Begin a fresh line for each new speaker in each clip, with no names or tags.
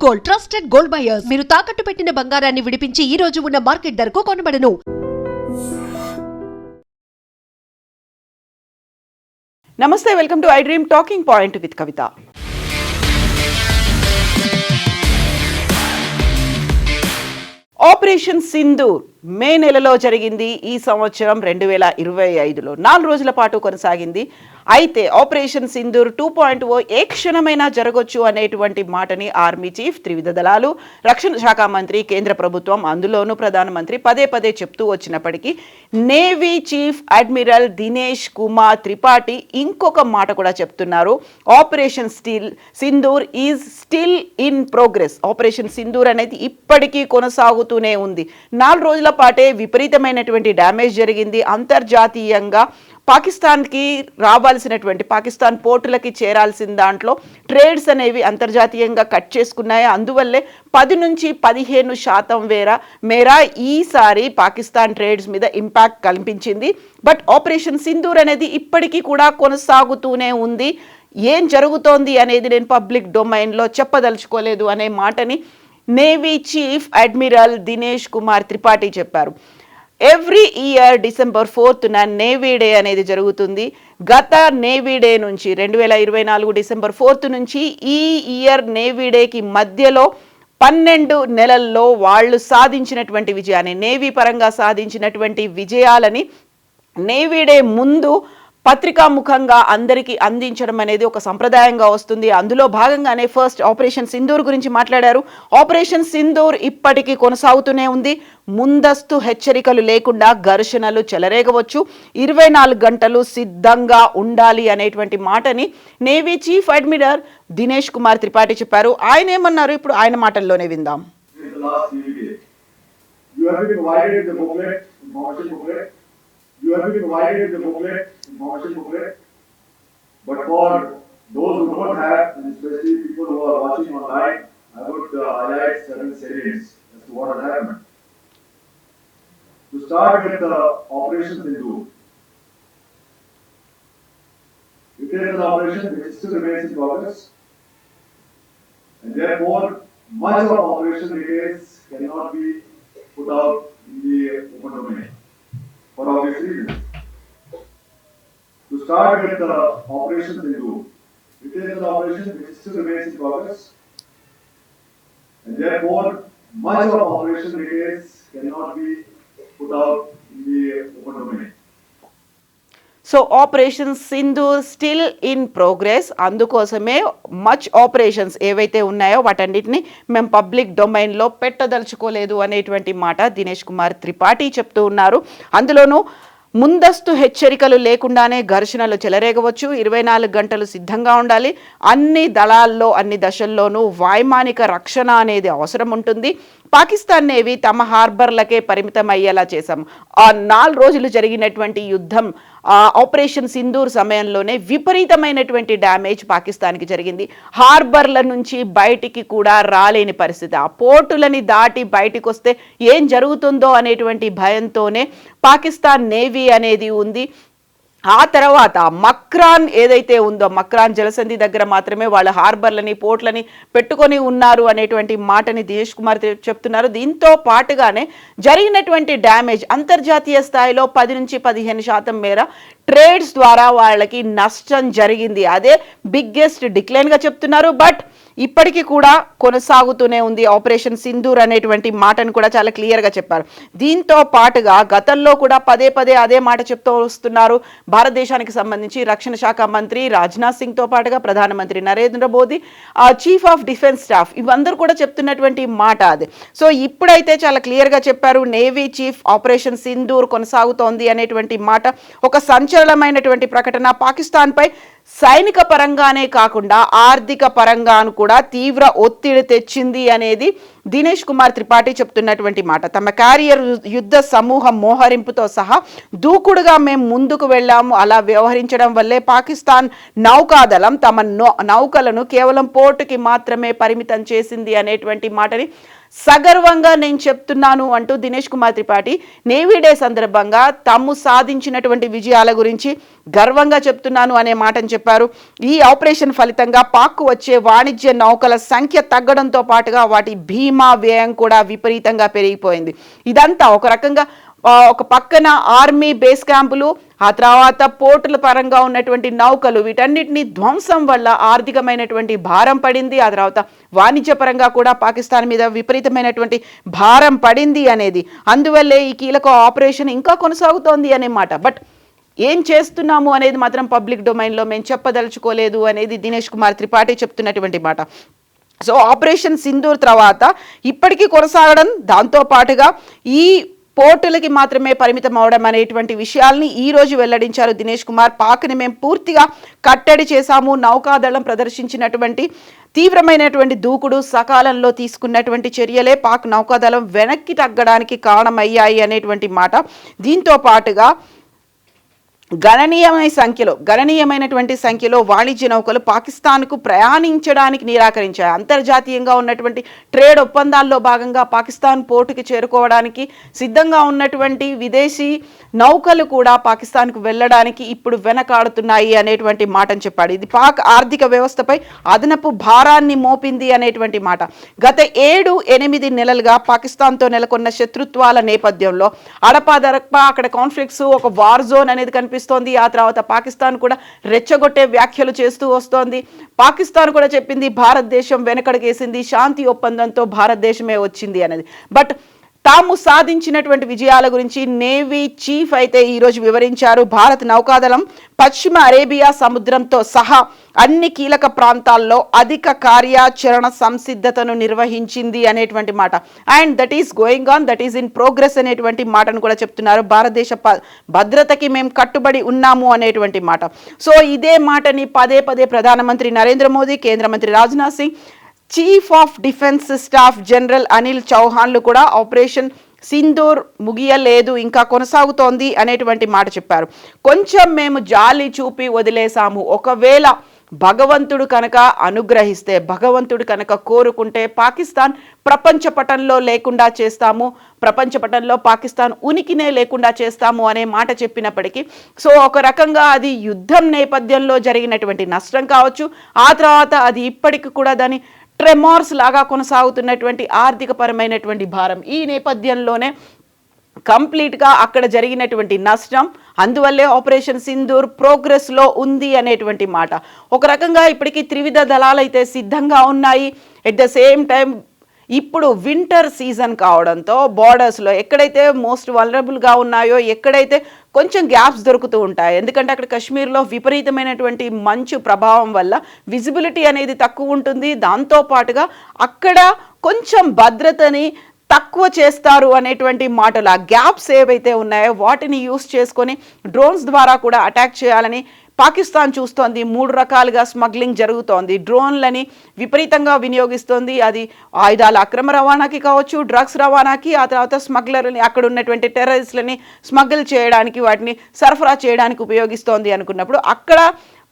Gold, trusted gold buyers. మీరు తాకట్టు పెట్టిన బంగారాన్ని విడిపించి ఈ రోజు ఉన్న మార్కెట్ ధరకు కొనబడను.
నమస్తే, welcome to I dream talking point with Kavitha. Operation Sindoor May నెలలో జరిగింది. ఈ సంవత్సరం 2025లో 4 రోజుల పాటు కొనసాగింది. అయితే ఆపరేషన్ సింధూర్ 2.0 ఏ క్షణమైనా జరగొచ్చు అనేటువంటి మాటని ఆర్మీ చీఫ్, త్రివిధ దళాలు, రక్షణ శాఖ మంత్రి, కేంద్ర ప్రభుత్వం, అందులోనూ ప్రధానమంత్రి పదే చెప్తూ వచ్చినప్పటికీ navy chief admiral Dinesh Kumar Tripathi ఇంకొక మాట కూడా చెప్తున్నారు. Operation Sindoor is still in progress. Operation Sindoor అనేది ఇప్పటికీ కొనసాగుతూనే ఉంది. 4 రోజుల పాటే విపరీతమైనటువంటి డ్యామేజ్ జరిగింది. అంతర్జాతీయంగా పాకిస్తాన్కి రావాల్సినటువంటి, పాకిస్తాన్ పోర్టులకి చేరాల్సిన దాంట్లో ట్రేడ్స్ అనేవి అంతర్జాతీయంగా కట్ చేసుకున్నాయి. అందువల్లే 10 నుంచి 15% మేర ఈసారి పాకిస్తాన్ ట్రేడ్స్ మీద ఇంపాక్ట్ కల్పించింది. బట్ ఆపరేషన్ సింధూర్ అనేది ఇప్పటికీ కూడా కొనసాగుతూనే ఉంది. ఏం జరుగుతోంది అనేది నేను పబ్లిక్ డొమైన్లో చెప్పదలుచుకోలేదు అనే మాటని navy chief admiral Dinesh Kumar Tripathi చెప్పారు. Every year December 4th navy day అనేది జరుగుతుంది. గత నేవీ డే నుంచి 2024 December 4th నుంచి ఈ ఇయర్ నేవీ డేకి మధ్యలో 12 నెలల్లో వాళ్ళు సాధించినటువంటి విజయాన్ని, నేవీ పరంగా సాధించినటువంటి విజయాలని నేవీ డే ముందు పత్రికాముఖంగా అందరికీ అందించడం అనేది ఒక సంప్రదాయంగా వస్తుంది. అందులో భాగంగానే ఫస్ట్ ఆపరేషన్ సింధూర్ గురించి మాట్లాడారు. ఆపరేషన్ సింధూర్ ఇప్పటికీ కొనసాగుతూనే ఉంది. ముందస్తు హెచ్చరికలు లేకుండా ఘర్షణలు చెలరేగవచ్చు. 24 గంటలు సిద్ధంగా ఉండాలి అనేటువంటి మాటని navy chief admiral Dinesh Kumar Tripathi చెప్పారు. ఆయన ఏమన్నారు ఇప్పుడు ఆయన మాటల్లోనే విందాం.
You have been provided the booklet, information booklet, but for those who don't have, and especially people who are watching online, I would highlight certain salients as to what has happened. To start with Operation Sindoor, it is an operation which still remains in progress, and therefore much of operation details cannot be put out in the open domain, for obvious reasons. To start with Operation Sindoor, it is an operation which still remains in progress, and therefore much of operation details cannot be put out in the open domain.
So operation Sindoor still in progress. అందుకోసమే much operations ఏవైతే ఉన్నాయో వాటన్నిటిని మేము public డొమైన్లో పెట్టదలుచుకోలేదు అనేటువంటి మాట దినేష్ కుమార్ త్రిపాఠి చెప్తూ ఉన్నారు. అందులోనూ ముందస్తు హెచ్చరికలు లేకుండానే ఘర్షణలు చెలరేగవచ్చు. 24 గంటలు సిద్ధంగా ఉండాలి. అన్ని దళాల్లో, అన్ని దశల్లోనూ వైమానిక రక్షణ అనేది అవసరం ఉంటుంది. పాకిస్తాన్ నేవీ తమ హార్బర్లకే పరిమితం అయ్యేలా చేశాం. ఆ 4 రోజులు జరిగినటువంటి యుద్ధం, ఆపరేషన్ సింధూర్ సమయంలోనే విపరీతమైనటువంటి డ్యామేజ్ పాకిస్తాన్కి జరిగింది. హార్బర్ల నుంచి బయటికి కూడా రాలేని పరిస్థితి. ఆ పోర్టులని దాటి బయటికి వస్తే ఏం జరుగుతుందో అనేటువంటి భయంతోనే పాకిస్తాన్ నేవీ అనేది ఉంది. ఆ తర్వాత మక్రాన్ ఏదైతే ఉందో, మక్రాన్ జలసంధి దగ్గర మాత్రమే వాళ్ళ హార్బర్లని, పోర్ట్లని పెట్టుకొని ఉన్నారు అనేటువంటి మాటని దినేష్ కుమార్ చెప్తున్నారు. దీంతో పాటుగానే జరిగినటువంటి డ్యామేజ్ అంతర్జాతీయ స్థాయిలో 10 నుంచి 15% మేర ట్రేడ్స్ ద్వారా వాళ్ళకి నష్టం జరిగింది. అదే బిగ్గెస్ట్ డిక్లైన్గా చెప్తున్నారు. బట్ ఇప్పటికీ కూడా కొనసాగుతూనే ఉంది ఆపరేషన్ సింధూర్ అనేటువంటి మాటను కూడా చాలా క్లియర్గా చెప్పారు. దీంతో పాటుగా గతంలో కూడా పదే అదే మాట చెప్తూ వస్తున్నారు. భారతదేశానికి సంబంధించి రక్షణ శాఖ మంత్రి రాజ్నాథ్ సింగ్తో పాటుగా ప్రధానమంత్రి Narendra Modi, chief of defence staff, ఇవందరూ కూడా చెప్తున్నటువంటి మాట అది. సో ఇప్పుడైతే చాలా క్లియర్గా చెప్పారు. నేవీ చీఫ్ ఆపరేషన్ సింధూర్ కొనసాగుతోంది అనేటువంటి మాట ఒక సంచలనమైనటువంటి ప్రకటన. పాకిస్తాన్పై సైనిక పరంగానే కాకుండా ఆర్థిక పరంగాను కూడా తీవ్ర ఒత్తిడి తెచ్చింది అనేది దినేష్ కుమార్ త్రిపాఠి చెప్తున్నటువంటి మాట. తమ క్యారియర్ యుద్ధ సమూహం మోహరింపుతో సహా దూకుడుగా మేము ముందుకు వెళ్ళాము. అలా వ్యవహరించడం వల్లే పాకిస్తాన్ నౌకాదళం తమ నౌకలను కేవలం పోర్టుకి మాత్రమే పరిమితం చేసింది అనేటువంటి మాటని సగర్వంగా నేను చెప్తున్నాను అంటూ దినేష్ కుమార్ త్రిపాఠి నేవీ డే సందర్భంగా తాము సాధించినటువంటి విజయాల గురించి గర్వంగా చెప్తున్నాను అనే మాటను చెప్పారు. ఈ ఆపరేషన్ ఫలితంగా పాక్కు వచ్చే వాణిజ్య నౌకల సంఖ్య తగ్గడంతో పాటుగా వాటి బీమా వ్యయం కూడా విపరీతంగా పెరిగిపోయింది. ఇదంతా ఒక రకంగా ఒక పక్కన ఆర్మీ బేస్ క్యాంపులు, ఆ తర్వాత పోర్టుల పరంగా ఉన్నటువంటి నౌకలు, వీటన్నిటిని ధ్వంసం వల్ల ఆర్థికమైనటువంటి భారం పడింది. ఆ తర్వాత వాణిజ్యపరంగా కూడా పాకిస్తాన్ మీద విపరీతమైనటువంటి భారం పడింది అనేది, అందువల్లే ఈ కీలక ఆపరేషన్ ఇంకా కొనసాగుతోంది అనే మాట. బట్ ఏం చేస్తున్నాము అనేది మాత్రం పబ్లిక్ డొమైన్లో మేము చెప్పదలుచుకోలేదు అనేది దినేష్ కుమార్ త్రిపాఠి చెప్తున్నటువంటి మాట. సో ఆపరేషన్ సింధూర్ తర్వాత ఇప్పటికీ కొనసాగడం, దాంతో పాటుగా ఈ పోర్టులకి మాత్రమే పరిమితం అవడం అనేటువంటి విషయాల్ని ఈ రోజు వెల్లడించారు దినేష్ కుమార్. పాక్ని మేము పూర్తిగా కట్టడి చేశాము. నౌకాదళం ప్రదర్శించినటువంటి తీవ్రమైనటువంటి దూకుడు, సకాలంలో తీసుకున్నటువంటి చర్యలే పాక్ నౌకాదళం వెనక్కి తగ్గడానికి కారణమయ్యాయి అనేటువంటి మాట. దీంతో పాటుగా గణనీయమైనటువంటి సంఖ్యలో వాణిజ్య నౌకలు పాకిస్తాన్కు ప్రయాణించడానికి నిరాకరించాయి. అంతర్జాతీయంగా ఉన్నటువంటి ట్రేడ్ ఒప్పందాల్లో భాగంగా పాకిస్తాన్ పోర్టుకి చేరుకోవడానికి సిద్ధంగా ఉన్నటువంటి విదేశీ నౌకలు కూడా పాకిస్తాన్కు వెళ్ళడానికి ఇప్పుడు వెనకాడుతున్నాయి అనేటువంటి మాటను చెప్పాడు. ఇది పాక్ ఆర్థిక వ్యవస్థపై అదనపు భారాన్ని మోపింది అనేటువంటి మాట. గత 7-8 నెలలుగా పాకిస్తాన్తో నెలకొన్న శత్రుత్వాల నేపథ్యంలో అడపాదడపా అక్కడ కాన్ఫ్లిక్ట్స్, ఒక వార్ జోన్ అనేది కనిపిస్తుంది. ఆ తర్వాత పాకిస్తాన్ కూడా రెచ్చగొట్టే వ్యాఖ్యలు చేస్తూ వస్తోంది. పాకిస్తాన్ కూడా చెప్పింది భారతదేశం వెనకడుగేసింది, శాంతి ఒప్పందంతో భారతదేశమే వచ్చింది అనేది. బట్ తాము సాధించినటువంటి విజయాల గురించి నేవీ చీఫ్ అయితే ఈరోజు వివరించారు. భారత నౌకాదళం పశ్చిమ అరేబియా సముద్రంతో సహా అన్ని కీలక ప్రాంతాల్లో అధిక కార్యాచరణ సంసిద్ధతను నిర్వహించింది అనేటువంటి మాట. And that is going on, that is in progress అనేటువంటి మాటను కూడా చెప్తున్నారు. భారతదేశ భద్రతకి మేము కట్టుబడి ఉన్నాము అనేటువంటి మాట. సో ఇదే మాటని పదే ప్రధానమంత్రి నరేంద్ర మోదీ, కేంద్ర మంత్రి Rajnath Singh, chief of defence staff general Anil చౌహాన్లు కూడా ఆపరేషన్ సింధూర్ ముగియలేదు, ఇంకా కొనసాగుతోంది అనేటువంటి మాట చెప్పారు. కొంచెం మేము జాలి చూపి వదిలేసాము. ఒకవేళ భగవంతుడు కనుక అనుగ్రహిస్తే, భగవంతుడు కనుక కోరుకుంటే పాకిస్తాన్ ప్రపంచ పటంలో లేకుండా చేస్తాము, ప్రపంచ పటంలో పాకిస్తాన్ ఉనికినే లేకుండా చేస్తాము అనే మాట చెప్పినప్పటికీ, సో ఒక రకంగా అది యుద్ధం నేపథ్యంలో జరిగినటువంటి నష్టం కావచ్చు, ఆ తర్వాత అది ఇప్పటికి కూడా దాని ట్రెమార్స్ లాగా కొనసాగుతున్నటువంటి ఆర్థిక పరమైనటువంటి భారం, ఈ నేపథ్యంలోనే కంప్లీట్గా అక్కడ జరిగినటువంటి నష్టం, అందువల్లే ఆపరేషన్ సింధూర్ ప్రోగ్రెస్లో ఉంది అనేటువంటి మాట. ఒక రకంగా ఇప్పటికీ త్రివిధ దళాలు అయితే సిద్ధంగా ఉన్నాయి. ఎట్ ద సేమ్ టైం ఇప్పుడు వింటర్ సీజన్ కావడంతో బార్డర్స్లో ఎక్కడైతే మోస్ట్ వల్నరబుల్గా ఉన్నాయో, ఎక్కడైతే కొంచెం గ్యాప్స్ దొరుకుతూ ఉంటాయి, ఎందుకంటే అక్కడ కాశ్మీర్లో విపరీతమైనటువంటి మంచు ప్రభావం వల్ల విజిబిలిటీ అనేది తక్కువ ఉంటుంది. దాంతోపాటుగా అక్కడ కొంచెం భద్రతని తక్కువ చేస్తారు అనేటువంటి మాటలు, ఆ గ్యాప్స్ ఏవైతే ఉన్నాయో వాటిని యూస్ చేసుకొని డ్రోన్స్ ద్వారా కూడా అటాక్ చేయాలని పాకిస్తాన్ చూస్తోంది. 3 రకాలుగా స్మగ్లింగ్ జరుగుతోంది. డ్రోన్లని విపరీతంగా వినియోగిస్తోంది. అది ఆయుధాల అక్రమ రవాణాకి కావచ్చు, డ్రగ్స్ రవాణాకి, ఆ తర్వాత స్మగ్లర్ని, అక్కడ ఉన్నటువంటి టెర్రరిస్ట్లని స్మగ్ల్ చేయడానికి, వాటిని సరఫరా చేయడానికి ఉపయోగిస్తోంది అనుకున్నప్పుడు అక్కడ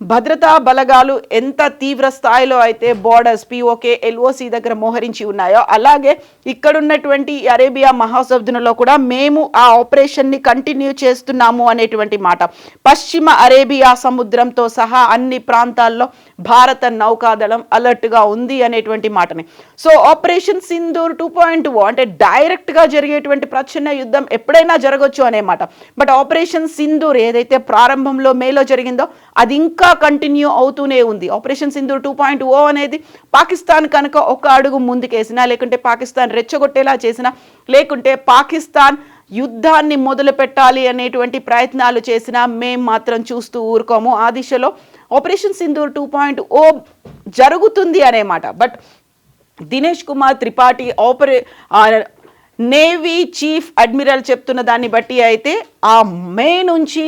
భద్రతా బలగాలు ఎంత తీవ్ర స్థాయిలో అయితే బోర్డర్స్ POK, LOC దగ్గర మోహరించి ఉన్నాయో, అలాగే ఇక్కడున్నటువంటి అరేబియా మహాసముద్రంలో కూడా మేము ఆ ఆపరేషన్ని కంటిన్యూ చేస్తున్నాము అనేటువంటి మాట. పశ్చిమ అరేబియా సముద్రంతో సహా అన్ని ప్రాంతాల్లో భారత నౌకాదళం అలర్ట్గా ఉంది అనేటువంటి మాటని. సో ఆపరేషన్ సింధూర్ 2.0 అంటే డైరెక్ట్గా జరిగేటువంటి ప్రచ్ఛన్న యుద్ధం ఎప్పుడైనా జరగవచ్చు అనే మాట. బట్ ఆపరేషన్ సింధూర్ ఏదైతే ప్రారంభంలో మేలో జరిగిందో అది ఇంకా కంటిన్యూ అవుతూనే ఉంది. ఆపరేషన్ సింధూర్ 2.0 అనేది పాకిస్తాన్ కనుక ఒక అడుగు ముందుకేసినా, లేకుంటే పాకిస్తాన్ రెచ్చగొట్టేలా చేసినా, లేకుంటే పాకిస్తాన్ యుద్ధాన్ని మొదలు పెట్టాలి అనేటువంటి ప్రయత్నాలు చేసినా మేం మాత్రం చూస్తూ ఊరుకోము. ఆ దిశలో ఆపరేషన్ సింధూర్ 2.0 జరుగుతుంది అనే మాట. But Dinesh Kumar Tripathi navy chief admiral చెప్తున్న దాన్ని బట్టి అయితే ఆ మే నుంచి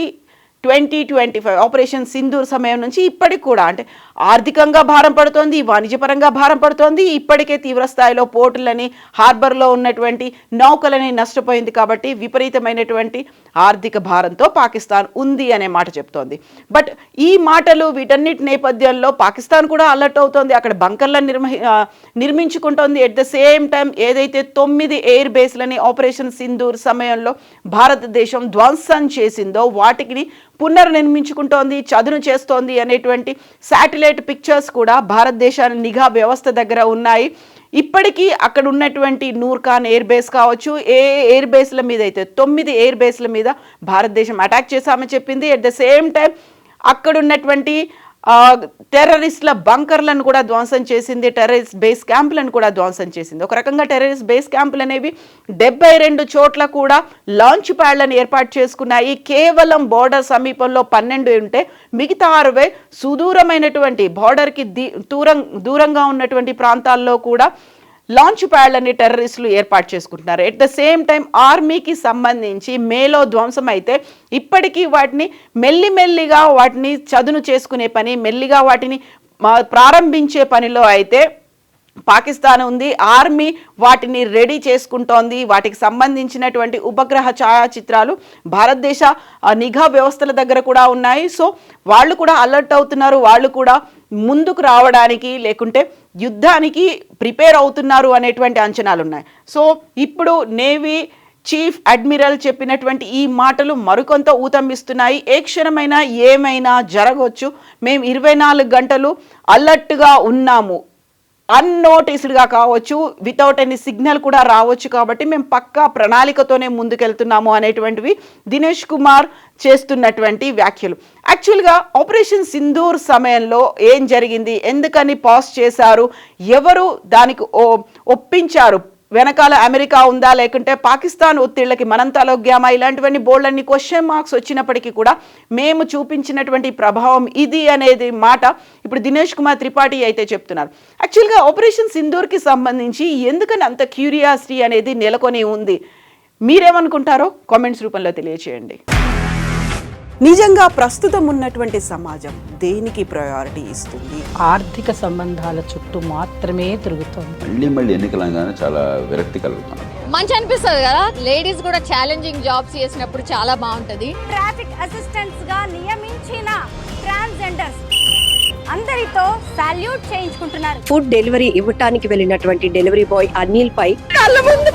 2025 ఆపరేషన్ సింధూర్ సమయం నుంచి ఇప్పటికి కూడా అంటే ఆర్థికంగా భారం పడుతోంది, వాణిజ్యపరంగా భారం పడుతోంది, ఇప్పటికే తీవ్ర స్థాయిలో పోర్టులని, హార్బర్లో ఉన్నటువంటి నౌకలని నష్టపోయింది. కాబట్టి విపరీతమైనటువంటి ఆర్థిక భారంతో పాకిస్తాన్ ఉంది అనే మాట చెప్తోంది. బట్ ఈ మాటలు వీటన్నిటి నేపథ్యంలో పాకిస్తాన్ కూడా అలర్ట్ అవుతోంది, అక్కడ బంకర్లను నిర్మించుకుంటోంది. ఎట్ ద సేమ్ టైం ఏదైతే 9 ఎయిర్ బేస్లని ఆపరేషన్ సింధూర్ సమయంలో భారతదేశం ధ్వంసం చేసిందో వాటికి పునర్నిర్మించుకుంటోంది, చదును చేస్తోంది అనేటువంటి శాటిలైట్ పిక్చర్స్ కూడా భారతదేశాన్ని నిఘా వ్యవస్థ దగ్గర ఉన్నాయి. ఇప్పటికీ అక్కడ ఉన్నటువంటి నూర్ఖాన్ ఎయిర్ బేస్ కావచ్చు, ఏ ఎయిర్ బేస్ల మీద అయితే 9 ఎయిర్ బేస్ల మీద భారతదేశం అటాక్ చేశామని చెప్పింది. ఎట్ ద సేమ్ టైం అక్కడ ఉన్నటువంటి టెర్రరిస్టుల బంకర్లను కూడా ధ్వంసం చేసింది, టెర్రరిస్ట్ బేస్ క్యాంపులను కూడా ధ్వంసం చేసింది. ఒక రకంగా టెర్రరిస్ట్ బేస్ క్యాంపులు అనేవి 72 చోట్ల కూడా లాంచ్ ప్యాడ్లను ఏర్పాటు చేసుకున్నాయి. కేవలం బోర్డర్ సమీపంలో 12 ఉంటే మిగతా 60 సుదూరమైనటువంటి బోర్డర్కి దూరంగా ఉన్నటువంటి ప్రాంతాల్లో కూడా లాంచ్ ప్యాడ్లని టెర్రరిస్టులు ఏర్పాటు చేసుకుంటున్నారు. ఎట్ ద సేమ్ టైం ఆర్మీకి సంబంధించి మేలో ధ్వంసం అయితే ఇప్పటికీ వాటిని మెల్లిమెల్లిగా వాటిని చదును చేసుకునే పని, మెల్లిగా వాటిని ప్రారంభించే పనిలో అయితే పాకిస్తాన్ ఉంది. ఆర్మీ వాటిని రెడీ చేసుకుంటోంది. వాటికి సంబంధించినటువంటి ఉపగ్రహ ఛాయాచిత్రాలు భారతదేశ నిఘా వ్యవస్థల దగ్గర కూడా ఉన్నాయి. సో వాళ్ళు కూడా అలర్ట్ అవుతున్నారు, వాళ్ళు కూడా ముందుకు రావడానికి లేకుంటే యుద్ధానికి ప్రిపేర్ అవుతున్నారు అనేటువంటి అంచనాలు ఉన్నాయి. సో ఇప్పుడు నేవీ చీఫ్ అడ్మిరల్ చెప్పినటువంటి ఈ మాటలు మరికొంత ఊతమిస్తున్నాయి. ఏ క్షణమైనా ఏమైనా జరగవచ్చు, మేము 24 గంటలు అలర్ట్గా ఉన్నాము, అన్నోటీస్డ్గా కావచ్చు, వితౌట్ ఎనీ సిగ్నల్ కూడా రావచ్చు, కాబట్టి మేము పక్కా ప్రణాళికతోనే ముందుకెళ్తున్నాము అనేటువంటివి దినేష్ కుమార్ చేస్తున్నటువంటి వ్యాఖ్యలు. యాక్చువల్గా ఆపరేషన్ సింధూర్ సమయంలో ఏం జరిగింది, ఎందుకని పాజ్ చేశారు, ఎవరు దానికి ఒప్పించారు, వెనకాల అమెరికా ఉందా లేకుంటే పాకిస్తాన్ ఒత్తిళ్లకి మనం తలొగ్గామా, ఇలాంటివన్నీ బోల్డన్ని క్వశ్చన్ మార్క్స్ వచ్చినప్పటికీ కూడా మేము చూపించినటువంటి ప్రభావం ఇది అనేది మాట ఇప్పుడు దినేష్ కుమార్ త్రిపాఠి అయితే చెప్తున్నారు. యాక్చువల్గా ఆపరేషన్ సింధూర్కి సంబంధించి ఎందుకని అంత క్యూరియాసిటీ అనేది నెలకొని ఉంది, మీరేమనుకుంటారో కామెంట్స్ రూపంలో తెలియచేయండి. నిజంగా ప్రస్తుతం ఉన్నటువంటి సమాజం దేనికి ప్రయారిటీ ఇస్తుంది?
ఆర్థిక సంబంధాల చుట్టూ మాత్రమే తిరుగుతుంది.
మళ్ళీ ఎన్నికలంగానే చాలా విరక్తి కలుగుతాం.
మంచి అనిపిస్తుంది కదా, లేడీస్ కూడా ఛాలెంజింగ్ జాబ్స్ చేసినప్పుడు చాలా బాగుంటది.
ట్రాఫిక్ అసిస్టెంట్స్ గా నియమించిన ట్రాన్స్జెండర్స్ అందరితో సాల్యూట్ చేయించుకుంటున్నారు.
ఫుడ్ డెలివరీ ఇవ్వటానికి వెళ్ళినటువంటి డెలివరీ బాయ్ అనిల్ పై
కళ్ళ ముందు